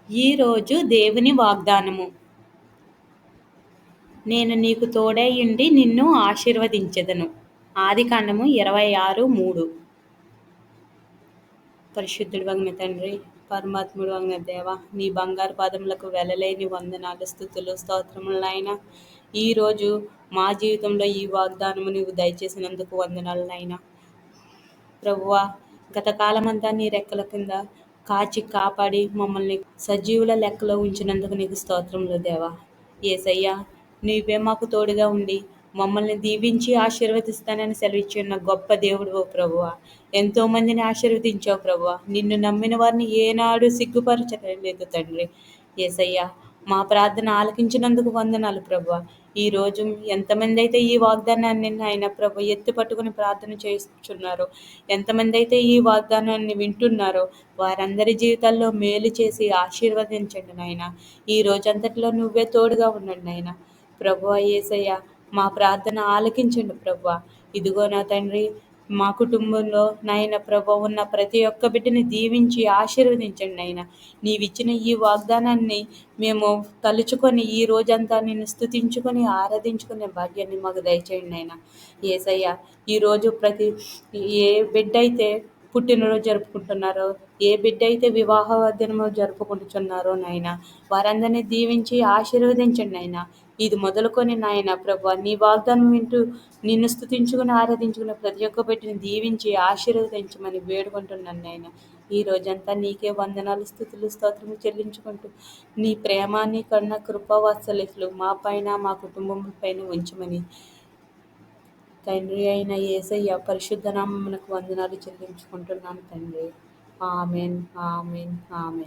ఈరోజు దేవుని వాగ్దానము. నేను నీకు తోడైయుండి నిన్ను ఆశీర్వదించెదను. ఆదికాండము 26:3. పరిశుద్ధుడు వగిన తండ్రి, పరమాత్ముడు వగిన దేవ, నీ బంగారు పాదములకు వెలలేని వందనాలు, స్తుతులు, స్తోత్రములు నాయన. ఈరోజు మా జీవితంలో ఈ వాగ్దానము నీవు దయచేసినందుకు వందనాలు నాయన. ప్రభువా, గత కాలమంతా నీ రెక్కల కింద కాచి కాపాడి మమ్మల్ని సజీవుల లెక్కలో ఉంచినందుకు నీకు స్తోత్రములు దేవా. యేసయ్యా, నీవే మాకు తోడుగా ఉండి మమ్మల్ని దీవించి ఆశీర్వదిస్తానని సెలవిచ్చిన గొప్ప దేవుడు ఓ ప్రభువా. ఎంతోమందిని ఆశీర్వదించావు ప్రభువా. నిన్ను నమ్మిన వారిని ఏనాడు సిగ్గుపరచలేదు తండ్రి. యేసయ్యా, మా ప్రార్థన ఆలకించినందుకు వందనాలు ప్రభువా. ఈరోజు ఎంతమంది అయితే ఈ వాగ్దానాన్ని ఆయన ప్రభు ఎత్తి పట్టుకుని ప్రార్థన చేస్తున్నారో, ఎంతమంది అయితే ఈ వాగ్దానాన్ని వింటున్నారో వారందరి జీవితాల్లో మేలు చేసి ఆశీర్వదించండి నాయన. ఈ రోజంతటిలో నువ్వే తోడుగా ఉండండి నాయన. ప్రభువా యేసయ్య, మా ప్రార్థన ఆలకించండి ప్రభువా. ఇదిగో నా తండ్రి, మా కుటుంబంలో నాయన ప్రభు ఉన్న ప్రతి ఒక్క బిడ్డని దీవించి ఆశీర్వదించండి నాయన. నీవిచ్చిన ఈ వాగ్దానాన్ని మేము తలుచుకొని ఈ రోజంతా నిన్ను స్తుతించుకొని ఆరాధించుకునే భాగ్యాన్ని మాకు దయచేయండి నాయన. యేసయ్య, ఈరోజు ఏ బిడ్డ అయితే పుట్టినరోజు జరుపుకుంటున్నారో, ఏ బిడ్డ అయితే వివాహ దినము జరుపుకుంటున్నారో నాయన, వారందరినీ దీవించి ఆశీర్వదించండి నాయన. ఇది మొదలుకొని నాయన ప్రభు నీ వాగ్దానం వింటూ నిన్ను స్తుతించుకుని ఆరాధించుకున్న ప్రతి ఒక్క బిడ్డని దీవించి ఆశీర్వదించమని వేడుకుంటున్నాను నాయన. ఈ రోజంతా నీకే వందనాలు, స్తుతులు, స్తోత్రము చెల్లించుకుంటూ నీ ప్రేమ, నీ కరుణ, కృప, వాత్సల్యతలు మా పైన మా కుటుంబం పైన ఉంచమని తండ్రి అయిన యేసయ్య పరిశుద్ధ నామమునకు వందనాలు చెల్లించుకుంటున్నాను తండ్రి. Amen, amen, amen.